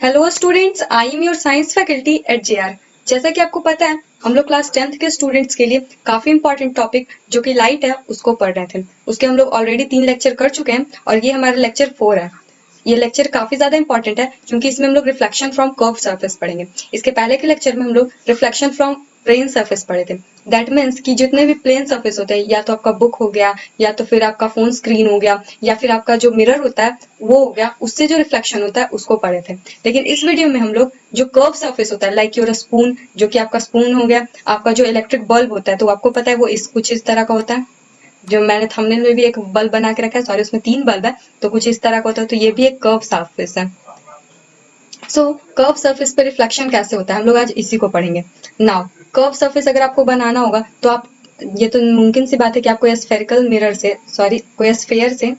Hello students, I am your science faculty at JR. जैसा कि आपको पता है, हम लोग क्लास 10th के स्टूडेंट्स के लिए काफी इंपॉर्टेंट टॉपिक जो कि लाइट है उसको पढ़ रहे थे। उसके हम लोग ऑलरेडी 3 लेक्चर कर चुके हैं और ये हमारा लेक्चर 4 है। ये लेक्चर काफी ज्यादा इंपॉर्टेंट है क्योंकि इसमें हम लोग रिफ्लेक्शन फ्रॉम कर्व सरफेस पढ़ेंगे। इसके पहले के लेक्चर में हम लोग रिफ्लेक्शन फ्रॉम प्लेन सरफेस पढ़े थे। दैट मीन्स कि जितने भी प्लेन सरफेस होते हैं, या तो आपका बुक हो गया, या तो फिर आपका फोन स्क्रीन हो गया, या फिर आपका जो मिरर होता है वो हो गया, उससे जो रिफ्लेक्शन होता है उसको पढ़े थे। लेकिन इस वीडियो में हम लोग जो कर्व सरफेस होता है, लाइक योर स्पून, जो कि आपका स्पून हो गया, आपका जो इलेक्ट्रिक बल्ब होता है, तो आपको पता है वो कुछ इस तरह का होता है। जो मैंने थंबनेल में भी एक बल्ब बना के रखा है, सॉरी उसमें 3 बल्ब है, तो कुछ इस तरह का होता है। तो ये भी एक कर्व सरफेस है। सो कर्व सरफेस पे रिफ्लेक्शन कैसे होता है, हम लोग आज इसी को पढ़ेंगे। नाउ कर्व सरफेस अगर आपको बनाना होगा तो आप, ये तो मुमकिन सी बात है कि आप कोई स्फेरिकल मिरर से, सॉरी कोई स्फेयर से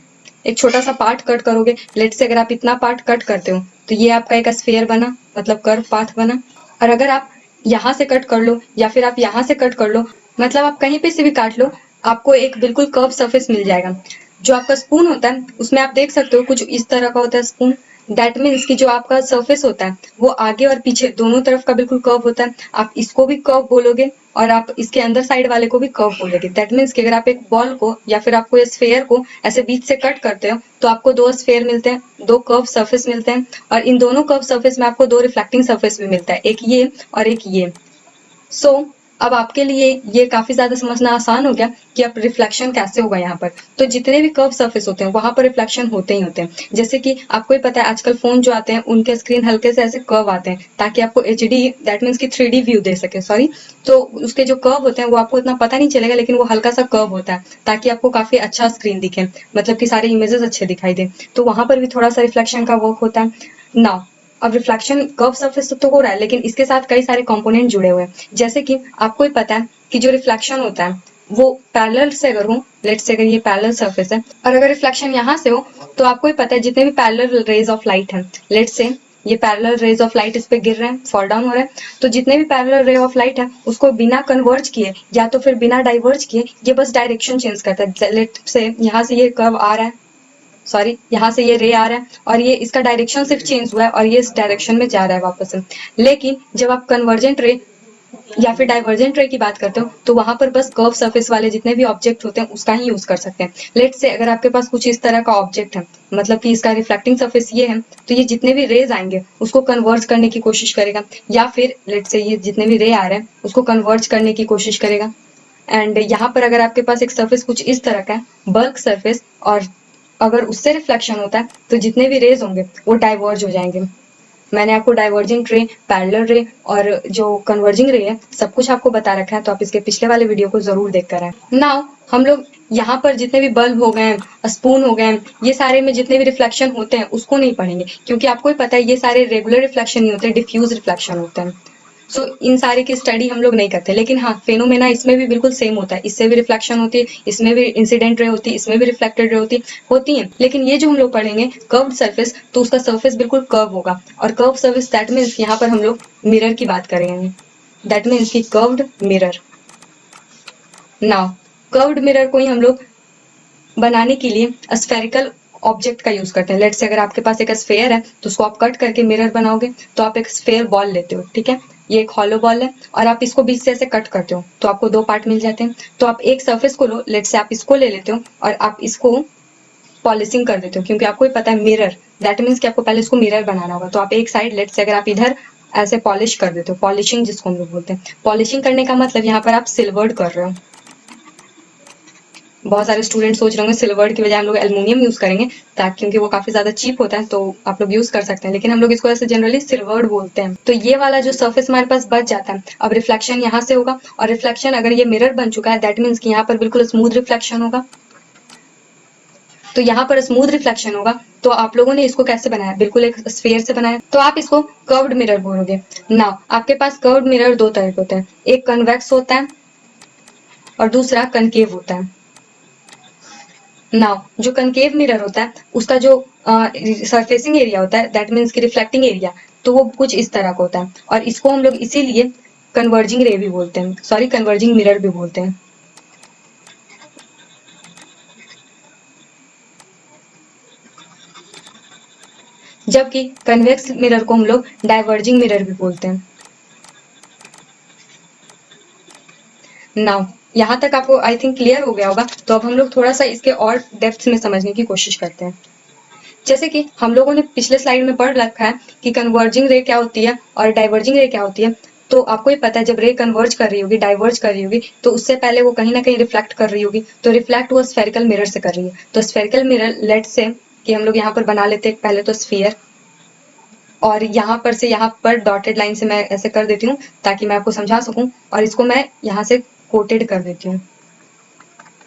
एक छोटा सा पार्ट कट करोगे। लेट से अगर आप इतना पार्ट कट करते हो तो ये आपका एक स्फेयर बना, मतलब कर्व पाथ बना। और अगर आप यहाँ से कट कर लो या फिर आप यहाँ से कट कर लो, मतलब आप कहीं पे से भी काट लो, आपको एक बिल्कुल कर्व सरफेस मिल जाएगा। जो आपका स्पून होता है उसमें आप देख सकते हो कुछ इस तरह का होता है स्पून। दैट मीन्स कि जो आपका सरफेस होता है वो आगे और पीछे दोनों तरफ का बिल्कुल कर्व होता है। आप इसको भी कर्व बोलोगे और आप इसके अंदर साइड वाले को भी कर्व बोलोगे। दैट मीन्स कि अगर आप एक बॉल को या फिर आपको ये स्फेयर को ऐसे बीच से कट करते हो तो आपको 2 स्फेयर मिलते हैं, 2 कर्व सरफेस मिलते हैं। और इन दोनों कर्व सरफेस में आपको 2 रिफ्लेक्टिंग सरफेस भी मिलता है, एक ये और एक ये। सो अब आपके लिए ये काफी ज्यादा समझना आसान हो गया कि अब रिफ्लेक्शन कैसे होगा यहाँ पर। तो जितने भी कर्व सरफेस होते हैं वहां पर रिफ्लेक्शन होते ही होते हैं। जैसे कि आपको ही पता है आजकल फोन जो आते हैं उनके स्क्रीन हल्के से ऐसे कर्व आते हैं ताकि आपको HD, दैट मीन्स की 3D व्यू दे सके, सॉरी। तो उसके जो कर्व होते हैं वो आपको इतना पता नहीं चलेगा, लेकिन वो हल्का सा कर्व होता है ताकि आपको काफी अच्छा स्क्रीन दिखे, मतलब कि सारे इमेजेस अच्छे दिखाई दे। तो वहां पर भी थोड़ा सा रिफ्लेक्शन का वर्क होता है। नाउ अब रिफ्लेक्शन कर्व सरफेस तो हो रहा है, लेकिन इसके साथ कई सारे कंपोनेंट जुड़े हुए हैं। जैसे कि आपको ही पता है कि जो रिफ्लेक्शन होता है वो पैरेलल से अगर हो, लेट्स से अगर ये पैरेलल सरफेस है और अगर रिफ्लेक्शन यहाँ से हो, तो आपको ही पता है जितने भी पैरेलल रेज ऑफ लाइट है, लेट्स से ये पैरेलल रेज ऑफ लाइट इस पे गिर रहे हैं, फॉल डाउन हो रहे हैं, तो जितने भी पैरेलल रे ऑफ लाइट है उसको बिना कन्वर्ज किए या तो फिर बिना डाइवर्ज किए ये बस डायरेक्शन चेंज करता है। लेट्स से यहाँ से ये कर्व आ रहा है, सॉरी यहाँ से ये रे आ रहा है और ये इसका डायरेक्शन सिर्फ चेंज हुआ है और ये इस डायरेक्शन में जा रहा है वापस से। लेकिन जब आप कन्वर्जेंट रे या फिर डाइवर्जेंट रे की बात करते हो तो वहां पर बस कर्व सरफेस वाले जितने भी ऑब्जेक्ट होते हैं उसका ही यूज कर सकते हैं। लेट से अगर आपके पास कुछ इस तरह का ऑब्जेक्ट है, मतलब कि इसका रिफ्लेक्टिंग सरफेस ये है, तो ये जितने भी रेज आएंगे उसको कन्वर्ज करने की कोशिश करेगा, या फिर लेट से ये जितने भी रे आ रहे हैं उसको कन्वर्ज करने की कोशिश करेगा। एंड यहाँ पर अगर आपके पास एक सरफेस कुछ इस तरह का है, बल्क सरफेस, और अगर उससे रिफ्लेक्शन होता है तो जितने भी रेज होंगे वो डाइवर्ज हो जाएंगे। मैंने आपको डाइवर्जिंग रे, पैरेलल रे और जो कन्वर्जिंग रे है सब कुछ आपको बता रखा है, तो आप इसके पिछले वाले वीडियो को जरूर देख कर आए। नाउ हम लोग यहाँ पर जितने भी बल्ब हो गए, स्पून हो गए, ये सारे में जितने भी रिफ्लेक्शन होते हैं उसको नहीं पढ़ेंगे क्योंकि आपको ही पता है ये सारे रेगुलर रिफ्लेक्शन नहीं होते, डिफ्यूज रिफ्लेक्शन होते हैं। सो इन सारे की स्टडी हम लोग नहीं करते। लेकिन हाँ, फेनोमेना इसमें भी बिल्कुल सेम होता है, इससे भी रिफ्लेक्शन होती है, इसमें भी इंसिडेंट रे होती है, इसमें भी रिफ्लेक्टेड रे होती है। लेकिन ये जो हम लोग पढ़ेंगे कर्व्ड सरफेस, तो उसका सरफेस बिल्कुल कर्व होगा। और कर्व सरफेस दैट मीन्स यहाँ पर हम लोग मिरर की बात करेंगे। दैट मीन्स की curved mirror. Now curved mirror को ही हम लोग बनाने के लिए स्फेरिकल ऑब्जेक्ट का यूज करते हैं। लेट से अगर आपके पास एक स्फेयर है तो उसको आप कट करके मिरर बनाओगे तो आप एक स्फेयर बॉल लेते हो, ठीक है। ये एक हॉलो बॉल है और आप इसको बीच से ऐसे कट करते हो तो आपको 2 पार्ट मिल जाते हैं। तो आप एक सरफेस को लो, लेट से आप इसको ले लेते हो और आप इसको पॉलिशिंग कर देते हो, क्योंकि आपको ही पता है मिरर, दैट मीन्स कि आपको पहले इसको मिरर बनाना होगा। तो आप एक साइड, लेट से अगर आप इधर ऐसे पॉलिश कर देते हो, पॉलिशिंग जिसको हम लोग बोलते हैं, पॉलिशिंग करने का मतलब यहाँ पर आप सिल्वर्ड कर रहे हो। बहुत सारे स्टूडेंट सोच रहे होंगे सिल्वर की बजाय हम लोग एल्युमिनियम यूज करेंगे, ताकि क्योंकि वो काफी ज्यादा चीप होता है, तो आप लोग यूज कर सकते हैं, लेकिन हम लोग इसको ऐसे जनरली सिल्वर्ड बोलते हैं। तो ये वाला जो सरफेस हमारे पास बच जाता है, अब रिफ्लेक्शन यहाँ से होगा, और रिफ्लेक्शन अगर ये मिरर बन चुका है दैट मीन्स कि यहाँ पर बिल्कुल स्मूथ रिफ्लेक्शन होगा। तो यहाँ पर स्मूथ रिफ्लेक्शन होगा। तो आप लोगों ने इसको कैसे बनाया, बिल्कुल एक स्फेयर से बनाया, तो आप इसको कर्व्ड मिरर बोलोगे। नाउ आपके पास कर्व्ड मिरर 2 तरह के होते हैं, एक कन्वेक्स होता है और दूसरा कनकेव होता है। नाउ जो कनकेव मिरर होता है उसका जो सरफेसिंग एरिया होता है, दैट मीन्स की रिफ्लेक्टिंग एरिया, तो वो कुछ इस तरह का होता है, और इसको हम लोग इसीलिए कन्वर्जिंग रे भी बोलते हैं, सॉरी कन्वर्जिंग मिरर भी बोलते हैं। जबकि कन्वेक्स मिरर को हम लोग डाइवर्जिंग मिरर भी बोलते हैं। नाउ यहाँ तक आपको आई थिंक क्लियर हो गया होगा, तो अब हम लोग थोड़ा सा इसके और डेप्थ में समझने की कोशिश करते हैं। जैसे कि हम लोगों ने पिछले स्लाइड में पढ़ रखा है कि कन्वर्जिंग रे क्या होती है और डाइवर्जिंग रे क्या होती है। तो आपको ये पता है जब रे कन्वर्ज कर रही होगी, डाइवर्ज कर रही होगी, तो उससे पहले वो कहीं ना कहीं रिफ्लेक्ट कर रही होगी। तो रिफ्लेक्ट वो स्फेरिकल मिरर से कर रही है। तो स्फेरिकल मिरर लेट से कि हम लोग यहाँ पर बना लेते हैं पहले तो स्फीयर, और यहाँ पर से यहाँ पर डॉटेड लाइन से मैं ऐसे कर देती हूँ ताकि मैं आपको समझा सकूं, और इसको मैं यहाँ से कोटेड कर देती हूँ।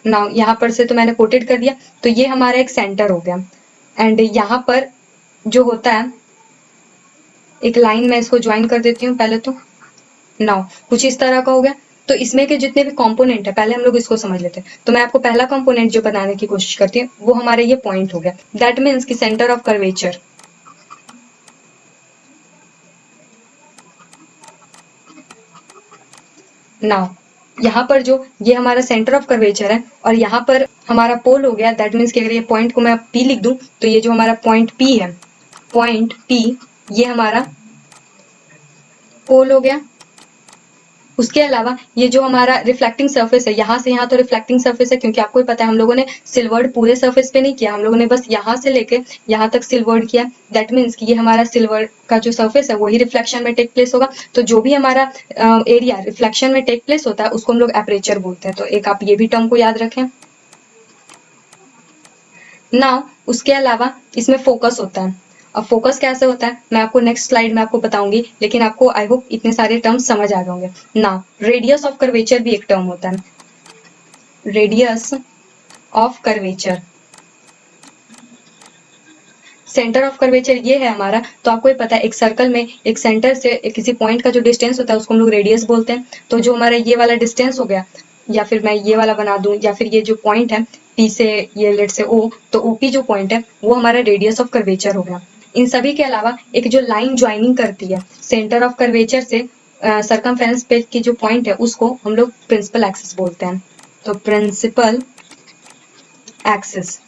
नाउ यहाँ पर से तो मैंने कोटेड कर दिया, तो ये हमारा एक सेंटर हो गया। एंड यहाँ पर जो होता है एक लाइन मैं इसको ज्वाइन कर देती हूँ पहले तो। नाउ कुछ इस तरह का हो गया। तो इसमें के जितने भी कंपोनेंट है पहले हम लोग इसको समझ लेते हैं। तो मैं आपको पहला कंपोनेंट जो बनाने की कोशिश करती हूँ वो हमारे ये पॉइंट हो गया। दैट मीन्स की सेंटर ऑफ कर्वेचर। नाउ यहाँ पर जो ये हमारा सेंटर ऑफ कर्वेचर है और यहाँ पर हमारा पोल हो गया। दैट मीन्स कि अगर ये पॉइंट को मैं पी लिख दूं तो ये जो हमारा पॉइंट पी है, पॉइंट पी ये हमारा पोल हो गया। उसके अलावा ये जो हमारा रिफ्लेक्टिंग सरफेस है, यहाँ से यहाँ तो रिफ्लेक्टिंग सरफेस है क्योंकि आपको ही पता है हम लोगों ने सिल्वर्ड पूरे सरफेस पे नहीं किया, हम लोगों ने बस यहाँ से लेके यहाँ तक सिल्वर्ड किया। दैट मीन्स कि ये हमारा सिल्वर का जो सरफेस है वही रिफ्लेक्शन में टेक प्लेस होगा। तो जो भी हमारा एरिया रिफ्लेक्शन में टेक प्लेस होता है उसको हम लोग एपरेचर बोलते हैं। तो एक आप ये भी टर्म को याद रखें। नाउ उसके अलावा इसमें फोकस होता है। अब फोकस कैसे होता है मैं आपको नेक्स्ट स्लाइड में आपको बताऊंगी, लेकिन आपको आई होप इतने सारे टर्म्स समझ आ गए होंगे। नाउ रेडियस ऑफ कर्वेचर भी एक टर्म होता है, radius of curvature. Centre of curvature ये है हमारा। तो आपको ये पता है एक सर्कल में एक सेंटर से किसी पॉइंट का जो डिस्टेंस होता है उसको हम लोग रेडियस बोलते हैं। तो जो हमारा ये वाला डिस्टेंस हो गया, या फिर मैं ये वाला बना दूं, या फिर ये जो पॉइंट है पी से ये लेट से ओ, तो ओपी जो पॉइंट है वो हमारा रेडियस ऑफ कर्वेचर हो गया। इन सभी के अलावा एक जो लाइन ज्वाइनिंग करती है सेंटर ऑफ कर्वेचर से सरकमफेरेंस पे की जो पॉइंट है उसको हम लोग प्रिंसिपल एक्सिस बोलते हैं। तो प्रिंसिपल एक्सिस,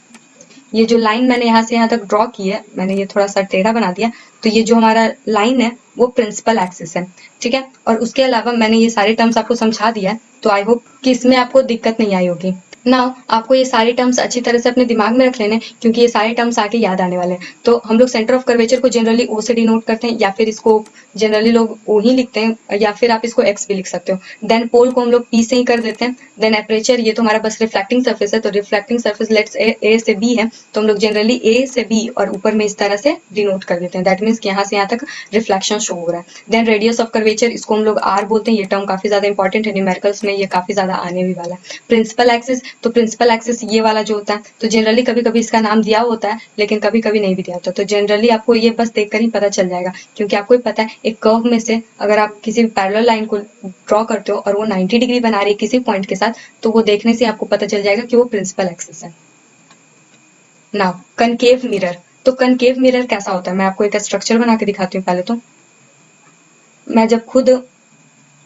ये जो लाइन मैंने यहाँ से यहाँ तक ड्रॉ की है, मैंने ये थोड़ा सा टेढ़ा बना दिया, तो ये जो हमारा लाइन है वो प्रिंसिपल एक्सिस है। ठीक है, और उसके अलावा मैंने ये सारे टर्म्स आपको समझा दिया है, तो आई होप कि इसमें आपको दिक्कत नहीं आई होगी। नाउ आपको ये सारे टर्म्स अच्छी तरह से अपने दिमाग में रख लेने, क्योंकि ये सारे टर्म्स आके याद आने वाले हैं। तो हम लोग सेंटर ऑफ कर्वेचर को जनरली ओ से डिनोट करते हैं, या फिर इसको जनरली लोग ओ ही लिखते हैं, या फिर आप इसको एक्स भी लिख सकते हो। देन पोल को हम लोग पी से ही कर देते हैं। देन एपरेचर ये तो हमारा बस रिफ्लेक्टिंग सर्फेस है, तो रिफ्लेक्टिंग सर्फेस लेट्स ए से बी है, तो हम लोग जनरली ए से बी और ऊपर में इस तरह से डिनोट कर देते हैं। दैट मीन्स यहाँ से यहाँ तक रिफ्लेक्शन शो हो रहा है। देन रेडियस ऑफ कर्वेचर, इसको हम लोग आर बोलते हैं। ये टर्म काफी ज्यादा इंपॉर्टेंट है, न्यूमेरिकल्स में ये काफी ज्यादा आने भी वाला है। प्रिंसिपल एक्सिस, तो प्रिंसिपल एक्सिस ये वाला जो होता है, तो जनरली कभी कभी इसका नाम दिया होता है लेकिन कभी कभी नहीं भी दिया होता। तो जनरली आपको ये बस देखकर ही पता चल जाएगा, क्योंकि आपको ही पता है एक कर्व में से अगर आप किसी पैरेलल लाइन को ड्रॉ करते हो और वो 90 डिग्री बना रही है किसी पॉइंट के साथ, तो वो देखने से आपको पता चल जाएगा कि वो प्रिंसिपल एक्सिस है। नाउ कनकेव मिरर, तो कनकेव मिरर कैसा होता है मैं आपको एक स्ट्रक्चर बना के दिखाती हूँ। पहले तो मैं जब खुद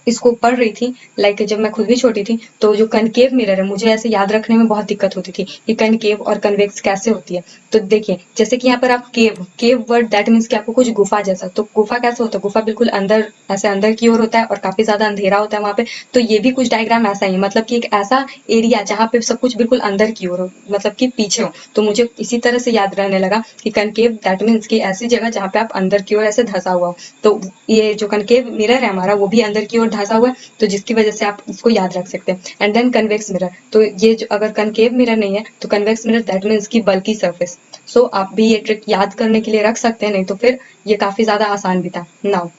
इसको पढ़ रही थी, लाइक जब मैं खुद भी छोटी थी, तो जो कनकेव मिरर है मुझे ऐसे याद रखने में बहुत दिक्कत होती थी कि कनकेव और कन्वेक्स कैसे होती है। तो देखिए जैसे कि यहाँ पर आप केव, केव वर्ड दैट मीन्स कि आपको कुछ गुफा जैसा, तो गुफा कैसे होता है, गुफा बिल्कुल अंदर ऐसे अंदर की ओर होता है और काफी ज्यादा अंधेरा होता है वहां पे। तो ये भी कुछ डायग्राम ऐसा ही, मतलब कि एक ऐसा एरिया जहाँ पे सब कुछ बिल्कुल अंदर की ओर हो, मतलब कि पीछे हो। तो मुझे इसी तरह से याद रहने लगा कि कनकेव दैट मीन्स की ऐसी जगह जहाँ पे आप अंदर की ओर ऐसे धंसा हुआ हो। तो ये जो कनकेव मिरर है हमारा वो भी अंदर की ओर धंसा हुआ है, तो जिसकी वजह से आप इसको याद रख सकते हैं। एंड देन कन्वेक्स मिरर, तो ये जो अगर कनकेव मिरर नहीं है तो कन्वेक्स मिरर दैट मीन्स की बल्की सरफेस। सो आप भी ये ट्रिक याद करने के लिए रख सकते हैं, नहीं तो फिर ये काफी ज्यादा आसान भी था। नाउ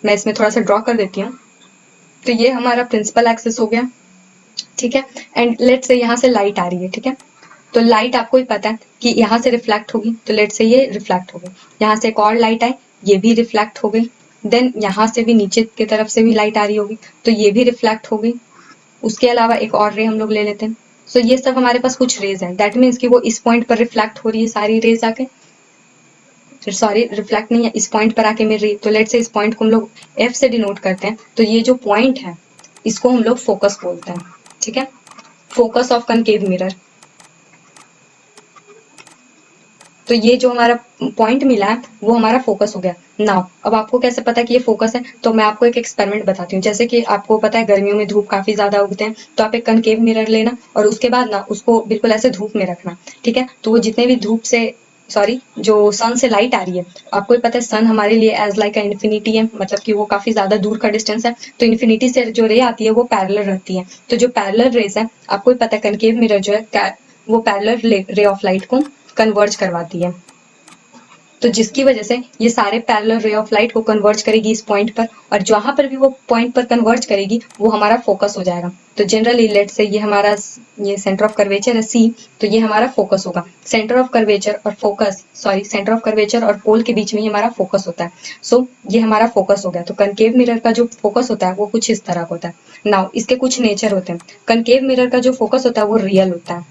मैं इसमें थोड़ा सा ड्रॉ कर देती हूँ। तो ये हमारा प्रिंसिपल एक्सिस हो गया। ठीक है, एंड लेट से यहाँ से लाइट आ रही है। ठीक है, तो लाइट आपको ही पता है कि यहाँ से रिफ्लेक्ट होगी, तो लेट से ये रिफ्लेक्ट हो गई। यहाँ से एक और लाइट आई, ये भी रिफ्लेक्ट हो गई। देन यहाँ से भी नीचे की तरफ से भी लाइट आ रही होगी, तो ये भी रिफ्लेक्ट हो गई। उसके अलावा एक और रे हम लोग ले लेते हैं। सो ये सब हमारे पास कुछ रेज हैं, दैट मीन्स कि वो इस पॉइंट पर रिफ्लेक्ट हो रही है सारी रेज आके, फिर सॉरी रिफ्लेक्ट नहीं है, इस पॉइंट पर आके मिल रही है। तो लेट से इस पॉइंट को हम लोग एफ से डिनोट करते हैं। तो ये जो पॉइंट है इसको हम लोग फोकस बोलते हैं। ठीक है, फोकस ऑफ कनकेव मिरर। तो ये जो हमारा पॉइंट मिला है वो हमारा फोकस हो गया। नाउ अब आपको कैसे पता कि ये फोकस है, तो मैं आपको एक एक्सपेरिमेंट बताती हूँ। जैसे कि आपको पता है गर्मियों में धूप काफी ज्यादा उगते हैं, तो आप एक कनकेव मिरर लेना और उसके बाद ना उसको बिल्कुल ऐसे धूप में रखना, ठीक है। तो वो जितने भी धूप से जो सन से लाइट आ रही है, आपको ही पता है सन हमारे लिए एज लाइक इन्फिनिटी है, मतलब कि वो काफी ज्यादा दूर का डिस्टेंस है। तो इन्फिनिटी से जो रे आती है वो पैरेलल रहती है। तो जो पैरेलल रेज है, आपको ही पता है कनकेव मिरर जो है वो पैरेलल रे ऑफ लाइट को कन्वर्ज करवाती है। तो जिसकी वजह से ये सारे पैरेलल रे ऑफ लाइट को कन्वर्ज करेगी इस पॉइंट पर, और जहां पर भी वो पॉइंट पर कन्वर्ज करेगी वो हमारा फोकस हो जाएगा। तो जनरली लेट से ये हमारा ये सेंटर ऑफ कर्वेचर है सी, तो ये हमारा फोकस होगा। सेंटर ऑफ कर्वेचर और सेंटर ऑफ कर्वेचर और पोल के बीच में ही हमारा फोकस होता है। सो ये हमारा फोकस हो गया। तो कनकेव मिरर का जो फोकस होता है वो कुछ इस तरह का होता है। नाउ इसके कुछ नेचर होते हैं। कनकेव मिरर का जो फोकस होता है वो रियल होता है।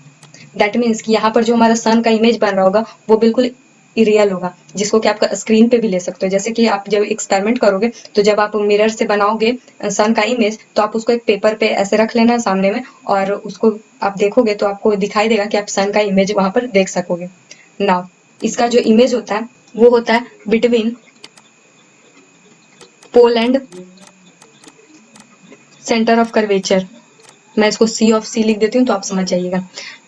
दैट मीन्स कि यहाँ पर जो हमारा सन का इमेज बन रहा होगा वो बिल्कुल रियल होगा, जिसको कि आप स्क्रीन पे भी ले सकते हो। जैसे कि आप जब एक्सपेरिमेंट करोगे तो जब आप मिरर से बनाओगे सन का इमेज, तो आप उसको एक पेपर पे ऐसे रख लेना सामने में, और उसको आप देखोगे तो आपको दिखाई देगा कि आप सन का इमेज वहां पर देख सकोगे। नाउ इसका जो इमेज होता है वो होता है between pole and centre of curvature. मैं इसको सी ऑफ सी लिख देती हूँ तो आप समझ जाइएगा।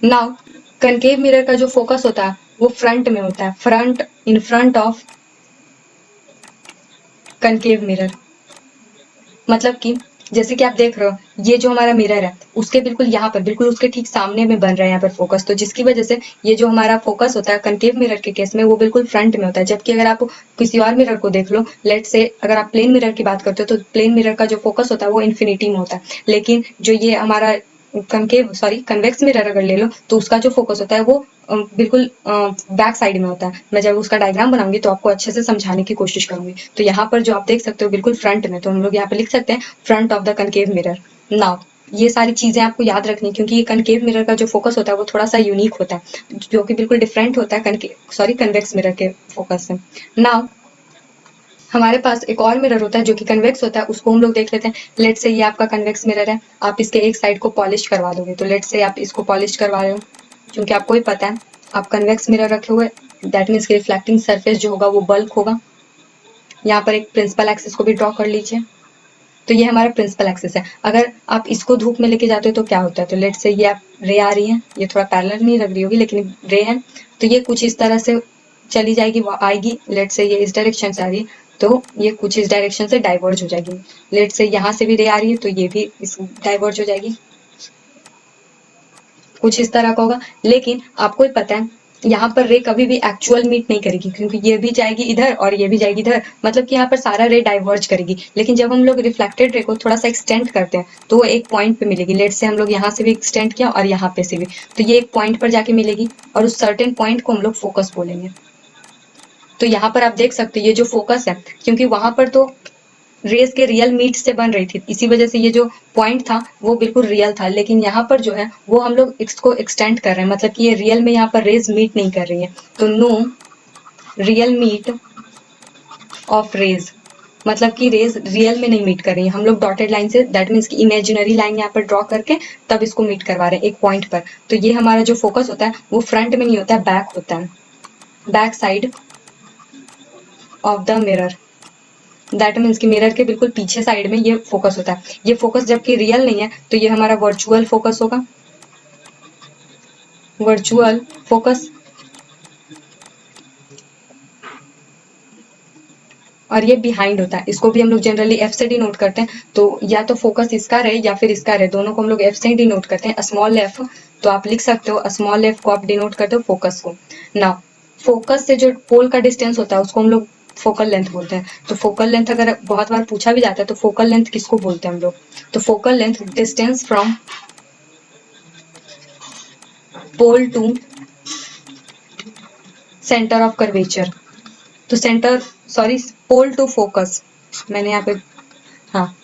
नाउ कनकेव मिरर का जो फोकस होता है वो फ्रंट में होता है, in front of concave mirror. मतलब कि जैसे कि आप देख रहे हो ये जो हमारा मिरर है उसके बिल्कुल यहाँ पर, बिल्कुल उसके ठीक सामने में बन रहा है यहाँ पर फोकस। तो जिसकी वजह से ये जो हमारा फोकस होता है कनकेव मिरर के केस में वो बिल्कुल फ्रंट में होता है। जबकि अगर आप किसी और मिरर को देख लो, लेट से अगर आप प्लेन मिरर की बात करते हो तो प्लेन मिरर का जो फोकस होता है वो इन्फिनिटी में होता है। लेकिन जो ये हमारा कन्वेक्स मिरर अगर ले लो तो उसका जो फोकस होता है वो बिल्कुल बैक साइड में होता है। मैं जब उसका डायग्राम बनाऊंगी तो आपको अच्छे से समझाने की कोशिश करूंगी। तो यहाँ पर जो आप देख सकते हो बिल्कुल फ्रंट में, तो हम लोग यहाँ पे लिख सकते हैं front of the concave mirror. Now ये सारी चीजें आपको याद रखनी, क्योंकि ये कनकेव मिरर का जो फोकस होता है वो थोड़ा सा यूनिक होता है, जो कि बिल्कुल डिफरेंट होता है कन्वेक्स मिरर के फोकस से। नाउ हमारे पास एक और मिरर होता है जो कि कन्वेक्स होता है, उसको हम लोग देख लेते हैं। लेट से ये आपका कन्वेक्स मिरर है, आप इसके एक साइड को पॉलिश करवा दोगे। तो लेट से आप इसको पॉलिश करवा रहे हो, क्योंकि आपको ही पता है आप कन्वेक्स मिरर रखे हुए, दैट मीन्स रिफ्लेक्टिंग सरफेस जो होगा वो बल्क होगा। यहाँ पर एक प्रिंसिपल एक्सिस को भी ड्रॉ कर लीजिए। तो ये हमारा प्रिंसिपल एक्सिस है। अगर आप इसको धूप में लेके जाते हो तो क्या होता है, तो लेट से ये आप रे आ रही है, ये थोड़ा पैरेलल नहीं लग रही होगी लेकिन रे है, तो ये कुछ इस तरह से चली जाएगी, वो आएगी। लेट से ये इस डायरेक्शन से आ रही है तो ये कुछ इस डायरेक्शन से डाइवर्ज हो जाएगी। लेट से यहाँ से भी रे आ रही है तो ये भी इस डाइवर्ज हो जाएगी, कुछ इस तरह का होगा। लेकिन आपको ही पता है यहाँ पर रे कभी भी एक्चुअल मीट नहीं करेगी, क्योंकि ये भी जाएगी इधर और ये भी जाएगी इधर, मतलब कि यहाँ पर सारा रे डाइवर्ज करेगी। लेकिन जब हम लोग रिफ्लेक्टेड रे को थोड़ा सा एक्सटेंड करते हैं तो वो एक पॉइंट पे मिलेगी। लेट से हम लोग यहाँ से भी एक्सटेंड किया और यहाँ पे से भी, तो ये एक पॉइंट पर जाके मिलेगी और उस सर्टेन पॉइंट को हम लोग फोकस बोलेंगे। तो यहाँ पर आप देख सकते हो ये जो फोकस है, क्योंकि वहां पर तो रेस के रियल मीट से बन रही थी, इसी वजह से ये जो पॉइंट था वो बिल्कुल रियल था। लेकिन यहाँ पर जो है वो हम लोग इसको एक्सटेंड कर रहे हैं, मतलब कि ये रियल में यहाँ पर रेस मीट नहीं कर रही है। तो no real meet of rays, मतलब कि रेज रियल में नहीं मीट कर रही है। हम लोग डॉटेड लाइन से, दैट मीन्स कि इमेजिनरी लाइन यहाँ पर ड्रॉ करके तब इसको मीट करवा रहे हैं एक पॉइंट पर। तो ये हमारा जो फोकस होता है वो फ्रंट में नहीं होता है, बैक होता है, back side of the mirror. That means कि मिरर के बिल्कुल पीछे साइड में ये फोकस होता है। ये फोकस जबकि रियल नहीं है तो ये हमारा वर्चुअल फोकस होगा, वर्चुअल फोकस। और ये बिहाइंड होता है, इसको भी हम लोग जनरली एफ से डिनोट करते हैं। तो या तो फोकस इसका रहे या फिर इसका रहे, दोनों को हम लोग एफ से ही डिनोट करते हैं, स्मॉल एफ। तो आप लिख सकते हो स्मॉल एफ को आप डिनोट करते हो फोकस को। ना फोकस से जो पोल का डिस्टेंस होता है उसको हम लोग फोकल लेंथ बोलते हैं। तो फोकल लेंथ अगर बहुत बार पूछा भी जाता है तो फोकल लेंथ किसको बोलते हैं हम लोग, तो focal length distance from pole to centre of curvature. तो पोल टू फोकस, मैंने यहाँ पे, हाँ,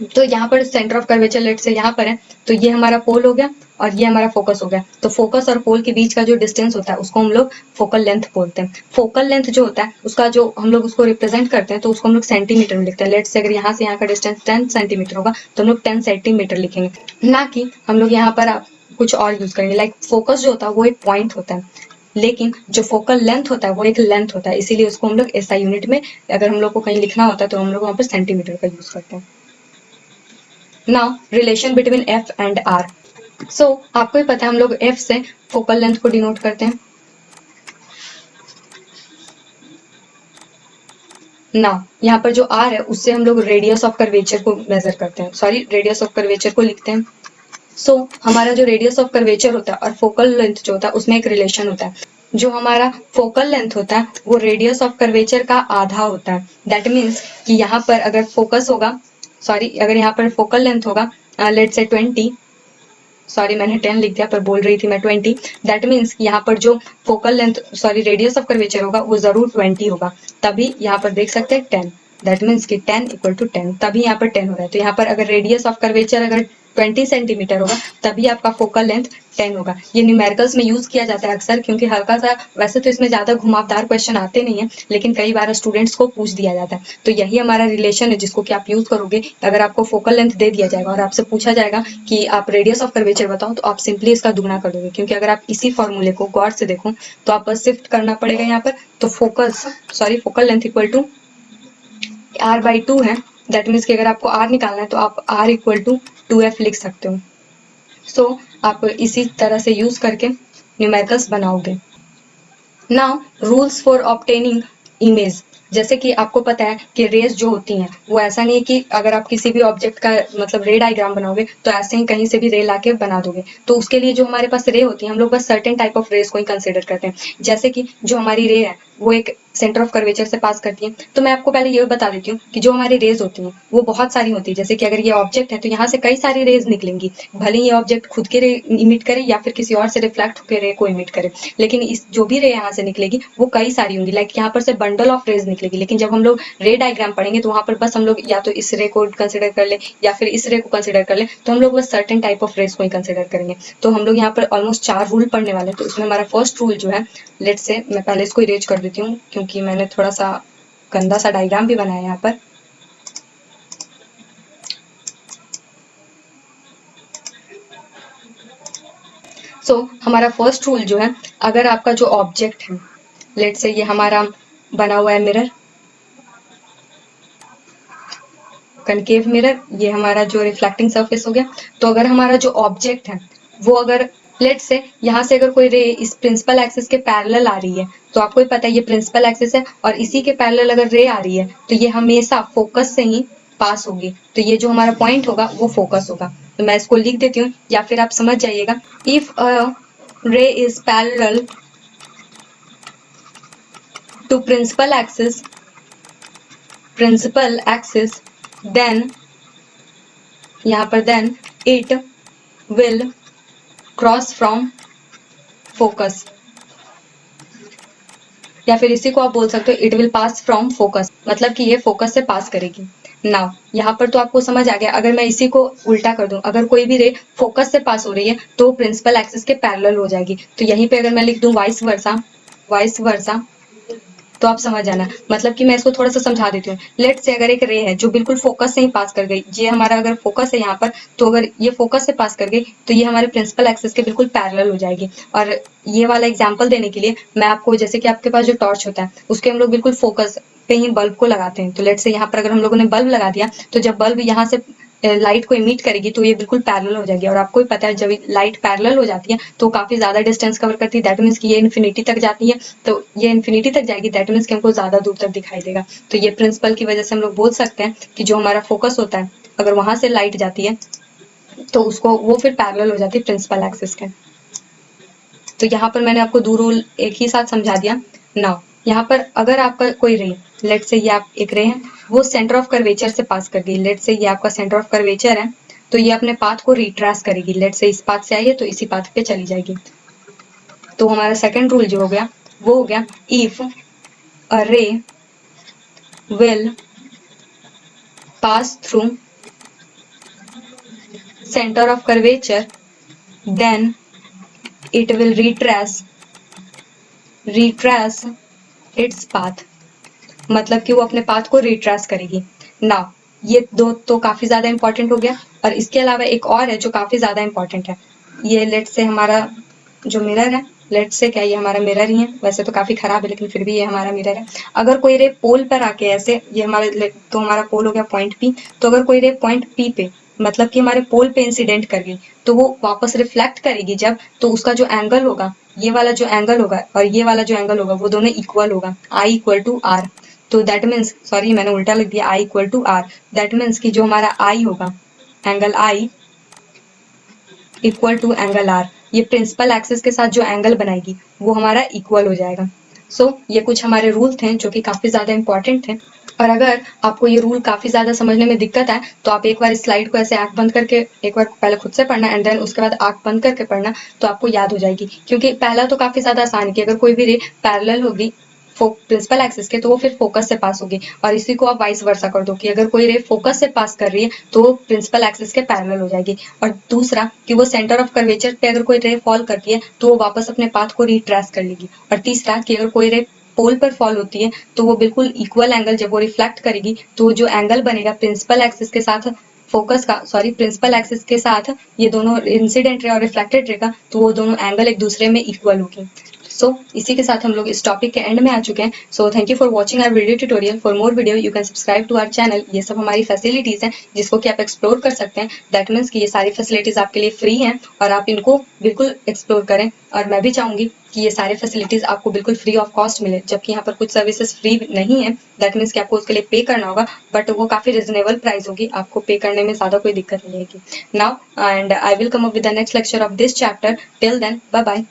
तो यहाँ पर सेंटर ऑफ कर्वेचर लेट से यहाँ पर है, तो ये हमारा पोल हो गया और ये हमारा फोकस हो गया। तो फोकस और पोल के बीच का जो डिस्टेंस होता है उसको हम लोग फोकल लेंथ बोलते हैं। फोकल लेंथ जो होता है उसका जो हम लोग उसको रिप्रेजेंट करते हैं तो उसको हम लोग सेंटीमीटर में लिखते हैं। लेट से अगर यहाँ से यहाँ का डिस्टेंस 10 सेंटीमीटर होगा तो हम लोग 10 सेंटीमीटर लिखेंगे, ना कि हम लोग यहाँ पर कुछ और यूज करेंगे। लाइक फोकस जो होता है वो एक पॉइंट होता है, लेकिन जो फोकल लेंथ होता है वो एक लेंथ होता है, इसीलिए उसको हम लोग एसआई यूनिट में, अगर हम लोग को कहीं लिखना होता है तो हम लोग वहाँ पर सेंटीमीटर का यूज करते हैं। Now relation between F and R. So आपको ही पता है हम लोग एफ से फोकल लेंथ को डिनोट करते हैं। ना यहाँ पर जो आर है उससे हम लोग रेडियस ऑफ कर्वेचर को मेजर करते हैं, सॉरी रेडियस ऑफ कर्वेचर को लिखते हैं। सो हमारा जो रेडियस ऑफ कर्वेचर होता है और फोकल लेंथ जो होता है उसमें एक रिलेशन होता है। जो हमारा फोकल लेंथ होता है वो रेडियस ऑफ कर्वेचर का आधा होता है। दैट मीन्स कि यहाँ पर अगर फोकस होगा, सॉरी अगर यहाँ पर फोकल लेंथ होगा लेट्स से 20, सॉरी मैंने 10 लिख दिया पर बोल रही थी मैं 20, दैट मीन्स कि यहाँ पर जो focal length sorry radius of curvature होगा वो जरूर 20 होगा, तभी यहाँ पर देख सकते हैं 10, दैट मीन्स कि 10 इक्वल टू 10, तभी यहाँ पर 10 हो रहा है। तो यहाँ पर अगर रेडियस ऑफ कर्वेचर अगर 20 सेंटीमीटर होगा तभी आपका फोकल लेंथ 10 होगा। ये न्यूमेरिकल्स में यूज किया जाता है अक्सर, क्योंकि हल्का सा, वैसे तो इसमें ज्यादा घुमावदार क्वेश्चन आते नहीं है लेकिन कई बार स्टूडेंट्स को पूछ दिया जाता है। तो यही हमारा रिलेशन है जिसको कि आप यूज करोगे। अगर आपको फोकल लेंथ दे दिया जाएगा और आपसे पूछा जाएगा कि आप रेडियस ऑफ कर्वेचर बताओ तो आप सिंपली इसका दुगना कर दोगे, क्योंकि अगर आप इसी फॉर्मूले को गौर से देखो तो आप बस शिफ्ट करना पड़ेगा यहाँ पर। तो focal length equal to r/2 है, दैट मीन्स कि अगर आपको r निकालना है तो आप r इक्वल टू 2f लिख सकते हो। सो आप इसी तरह से यूज करके न्यूमेरिकल्स बनाओगे। Now rules for obtaining image. जैसे कि आपको पता है कि रेज जो होती हैं वो ऐसा नहीं है कि अगर आप किसी भी ऑब्जेक्ट का मतलब रे डायग्राम बनाओगे तो ऐसे ही कहीं से भी रे लाके बना दोगे। तो उसके लिए जो हमारे पास रे होती है हम लोग बस सर्टेन टाइप ऑफ रेज को ही कंसिडर करते हैं। जैसे कि जो हमारी रे है वो एक सेंटर ऑफ कर्वेचर से पास करती है। तो मैं आपको पहले ये बता देती हूँ कि जो हमारी रेज होती हैं वो बहुत सारी होती है। जैसे कि अगर ये ऑब्जेक्ट है तो यहाँ से कई सारी रेज निकलेंगी, भले ही ये ऑब्जेक्ट खुद के रे इमिट करे या फिर किसी और से रिफ्लेक्ट होकर रे को इमिट करे, लेकिन इस जो भी रे यहाँ से निकलेगी वो कई सारी होंगी। लाइक यहाँ पर से बंडल ऑफ रेज निकलेगी, लेकिन जब हम लोग रे डायग्राम पढ़ेंगे तो वहां पर बस हम लोग या तो इस रे को कंसिडर कर ले या फिर इस रे को कंसिडर कर ले, तो हम लोग बस सर्टेन टाइप ऑफ रेज को ही कंसिडर करेंगे। तो हम लोग यहाँ पर ऑलमोस्ट 4 रूल पढ़ने वाले हैं। तो इसमें हमारा फर्स्ट रूल जो है, लेट्स से मैं पहले इसको इरेज कर देती हूँ क्योंकि मैंने थोड़ा सा गंदा सा डायग्राम भी बनाया है यहाँ पर। हमारा फर्स्ट रूल जो है, अगर आपका जो ऑब्जेक्ट है, लेट्स से ये हमारा बना हुआ है मिरर, कनकेव मिरर, ये हमारा जो रिफ्लेक्टिंग सरफेस हो गया। तो अगर हमारा जो ऑब्जेक्ट है वो अगर लेट्स से यहाँ से अगर कोई रे इस प्रिंसिपल एक्सिस के पैरेलल आ रही है, तो आपको ही पता है ये प्रिंसिपल एक्सिस है और इसी के पैरेलल अगर रे आ रही है तो ये हमेशा फोकस से ही पास होगी। तो ये जो हमारा पॉइंट होगा वो फोकस होगा। तो मैं इसको लिख देती हूँ या फिर आप समझ जाइएगा। If a ray is parallel to principal axis then, यहाँ पर then it will cross from focus, या फिर इसी को आप बोल सकते हो it will pass from focus, मतलब कि ये फोकस से पास करेगी। नाउ यहाँ पर तो आपको समझ आ गया। अगर मैं इसी को उल्टा कर दूं, अगर कोई भी रे फोकस से पास हो रही है तो प्रिंसिपल एक्सिस के पैरेलल हो जाएगी। तो यहीं पे अगर मैं लिख दूं वाइस वर्सा, तो आप समझ जाना। मतलब कि मैं इसको थोड़ा सा समझा देती हूँ। लेट से अगर एक रे है जो बिल्कुल फोकस से ही पास कर गई, ये हमारा अगर फोकस है यहाँ पर, तो अगर ये फोकस से पास कर गई तो ये हमारे प्रिंसिपल एक्सिस के बिल्कुल पैरेलल हो जाएगी। और ये वाला एग्जाम्पल देने के लिए मैं आपको, जैसे कि आपके पास जो टॉर्च होता है उसके हम लोग बिल्कुल फोकस पे ही बल्ब को लगाते हैं। तो लेट से यहाँ पर अगर हम लोगों ने बल्ब लगा दिया तो जब बल्ब यहाँ से लाइट को इमिट करेगी तो ये बिल्कुल पैरेलल हो जाएगी। और आपको ही पता है जब लाइट पैरेलल हो जाती है तो काफी ज्यादा डिस्टेंस कवर करती है, दैट मीन्स कि ये इन्फिनिटी तक जाती है। तो ये इन्फिनिटी तक जाएगी, दैट मीन्स कि हमको ज्यादा दूर तक दिखाई देगा। तो ये प्रिंसिपल की वजह से हम लोग बोल सकते हैं कि जो हमारा फोकस होता है अगर वहां से लाइट जाती है तो उसको वो फिर पैरेलल हो जाती है प्रिंसिपल एक्सिस के। तो यहाँ पर मैंने आपको दो रूल एक ही साथ समझा दिया। नाउ यहाँ पर अगर आपका कोई रे, लेट से ये आप एक रे है वो सेंटर ऑफ कर्वेचर से पास कर गई, लेट से ये आपका सेंटर ऑफ कर्वेचर है, तो ये अपने पाथ को रिट्रेस करेगी। लेट से इस पाथ से आई है तो इसी पाथ पे चली जाएगी। तो हमारा सेकंड रूल जो हो गया वो हो गया, if a ray will pass through centre of curvature then it will retrace its path, मतलब कि वो अपने पाथ को रिट्रेस करेगी। नाउ ये दो तो काफी ज्यादा इंपॉर्टेंट हो गया, और इसके अलावा एक और है जो काफी ज्यादा इंपॉर्टेंट है। ये लेट से हमारा जो मिरर है लेट्स से क्या ये हमारा मिरर ही है, वैसे तो काफी खराब है लेकिन फिर भी ये हमारा मिरर है। अगर कोई रे पोल पर आके ऐसे, ये तो हमारा पोल हो गया पॉइंट पी, तो अगर कोई रे पॉइंट पी पे मतलब कि हमारे पोल पे इंसिडेंट कर गई तो वो वापस रिफ्लेक्ट करेगी जब, तो उसका जो एंगल होगा, ये वाला जो एंगल होगा और ये वाला जो एंगल होगा वो दोनों इक्वल होगा, आई इक्वल टू आर। तो दैट मीन्स, सॉरी मैंने उल्टा लिख दिया, I equal to R. That means कि जो हमारा आई होगा, angle I equal to angle R, ये प्रिंसिपल एक्सिस के साथ जो एंगल बनाएगी वो हमारा इक्वल हो जाएगा। ये कुछ हमारे रूल थे जो कि काफी ज्यादा इंपॉर्टेंट थे। और अगर आपको ये रूल काफी ज्यादा समझने में दिक्कत है तो आप एक बार इस स्लाइड को ऐसे आंख बंद करके एक बार पहले खुद से पढ़ना एंड देन उसके बाद आंख बंद करके पढ़ना, तो आपको याद हो जाएगी। क्योंकि पहला तो काफी ज्यादा आसान है कि अगर कोई भी रे पैरेलल होगी प्रिंसिपल एक्सिस के तो वो फिर फोकस से पास होगी, और इसी को आप वाइस वर्सा कर दो कि अगर कोई रे फोकस से पास कर रही है तो वो प्रिंसिपल एक्सिस के पैरेलल हो जाएगी। और दूसरा कि वो सेंटर ऑफ कर्वेचर पे अगर कोई रे फॉल करती है तो वो वापस अपने पाथ को रिट्रेस कर लेगी। और तीसरा कि अगर कोई रे पोल पर फॉल होती है तो वो बिल्कुल इक्वल एंगल जब वो रिफ्लेक्ट करेगी तो जो एंगल बनेगा प्रिंसिपल एक्सिस के साथ फोकस का, सॉरी प्रिंसिपल एक्सिस के साथ ये दोनों इंसिडेंट रे और रिफ्लेक्टेड रे का, तो वो दोनों एंगल एक दूसरे में इक्वल होगी। इसी के साथ हम लोग इस टॉपिक के एंड में आ चुके हैं। Thank you for watching our video tutorial. For more video you can subscribe to our channel. ये सब हमारी फैसिलिटीज हैं जिसको कि आप एक्सप्लोर कर सकते हैं। दैट मीन्स कि ये सारी फैसिलिटीज आपके लिए फ्री हैं और आप इनको बिल्कुल एक्सप्लोर करें। और मैं भी चाहूंगी कि ये सारे फैसिलिटीज आपको बिल्कुल फ्री ऑफ कॉस्ट मिले, जबकि यहाँ पर कुछ सर्विसेज फ्री नहीं है। दैट मीन्स कि आपको उसके लिए पे करना होगा, बट वो काफी रिजनेबल प्राइस होगी, आपको पे करने में ज्यादा कोई दिक्कत नहीं आएगी। Now and I will come up with the next lecture of this chapter. Till then bye bye.